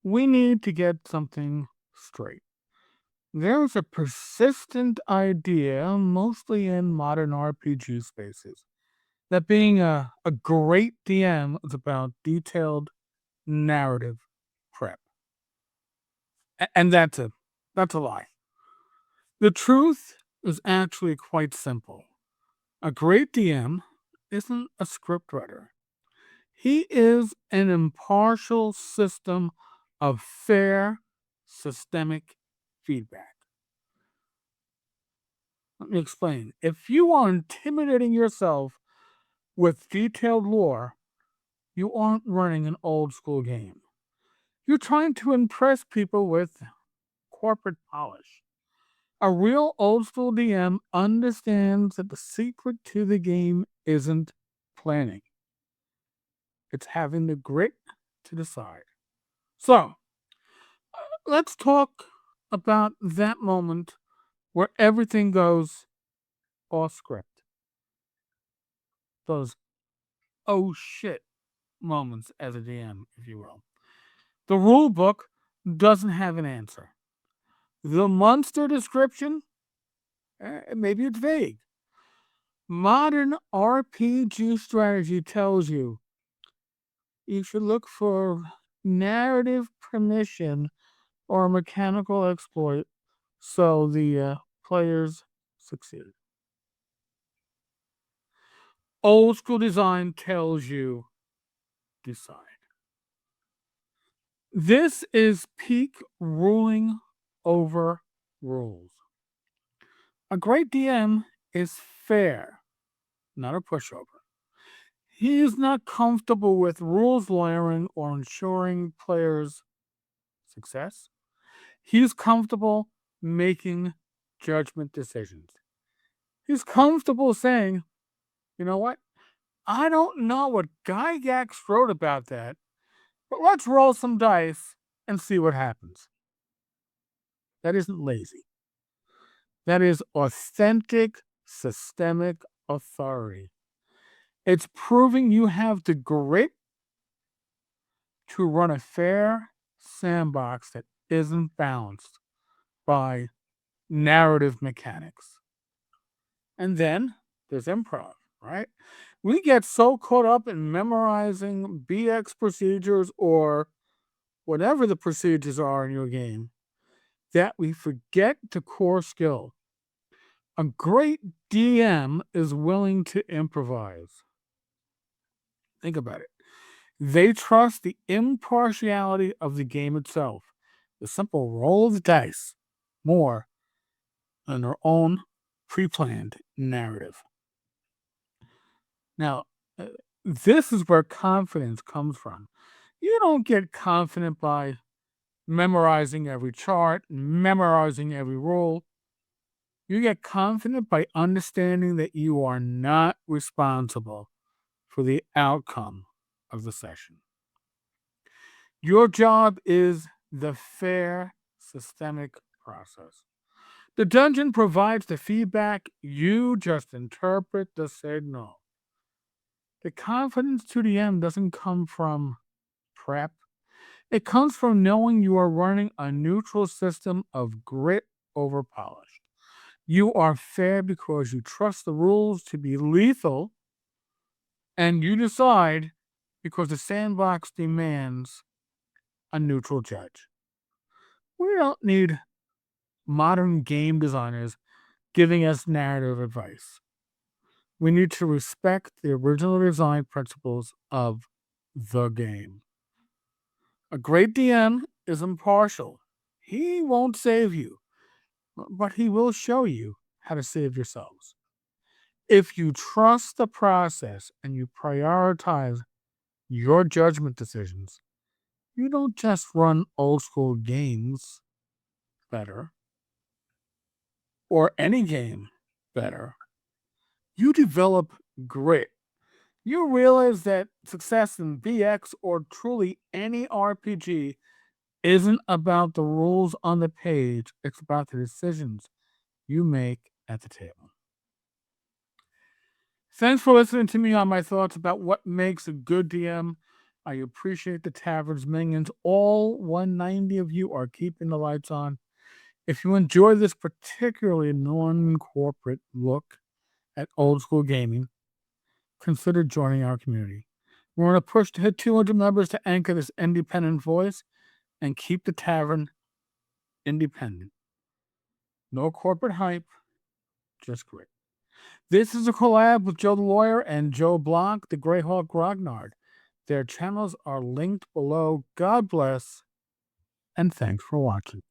we need to get something straight. There's a persistent idea, mostly in modern RPG spaces, that being a great DM is about detailed narrative prep. And that's a lie. The truth is actually quite simple. A great DM isn't a scriptwriter. He is an impartial system of fair, systemic feedback. Let me explain. If you are intimidating yourself with detailed lore, you aren't running an old school game. You're trying to impress people with corporate polish. A real old school DM understands that the secret to the game isn't planning, it's having the grit to decide. So, let's talk about that moment where everything goes off script. Those oh shit moments as a DM, if you will. The rule book doesn't have an answer. The monster description, maybe it's vague. Modern RPG strategy tells you should look for narrative permission or mechanical exploit so the players succeed. Old school design tells you decide. This is peak ruling over rules. A great DM is fair, not a pushover. He is not comfortable with rules lawyering or ensuring players' success. He's comfortable making judgment decisions. He's comfortable saying, you know what? I don't know what Guy Gax wrote about that, but let's roll some dice and see what happens. That isn't lazy. That is authentic, systemic authority. It's proving you have the grit to run a fair sandbox that isn't balanced by narrative mechanics. And then there's improv, right? We get so caught up in memorizing BX procedures or whatever the procedures are in your game that we forget the core skill. A great DM is willing to improvise. Think about it. They trust the impartiality of the game itself, the simple roll of the dice, more than their own pre planned narrative. Now, uh, this is where confidence comes from. You don't get confident by memorizing every chart, memorizing every rule. You get confident by understanding that you are not responsible for the outcome of the session. Your job is the fair, systemic process. The dungeon provides the feedback, you just interpret the signal. The confidence to the end doesn't come from prep, it comes from knowing you are running a neutral system of grit over polish. You are fair because you trust the rules to be lethal, and you decide because the sandbox demands a neutral judge. We don't need modern game designers giving us narrative advice. We need to respect the original design principles of the game. A great DM is impartial. He won't save you, but he will show you how to save yourselves. If you trust the process and you prioritize your judgment decisions, you don't just run old school games better or any game better. You develop grit. You realize that success in BX or truly any RPG isn't about the rules on the page, it's about the decisions you make at the table. Thanks for listening to me on my thoughts about what makes a good DM. I appreciate the Tavern's minions. All 190 of you are keeping the lights on. If you enjoy this particularly non-corporate look at old school gaming, consider joining our community. We're on a push to hit 200 members to anchor this independent voice and keep the Tavern independent. No corporate hype, just great. This is a collab with Joe the Lawyer and Joe Blanc, the Greyhawk Grognard. Their channels are linked below. God bless, and thanks for watching.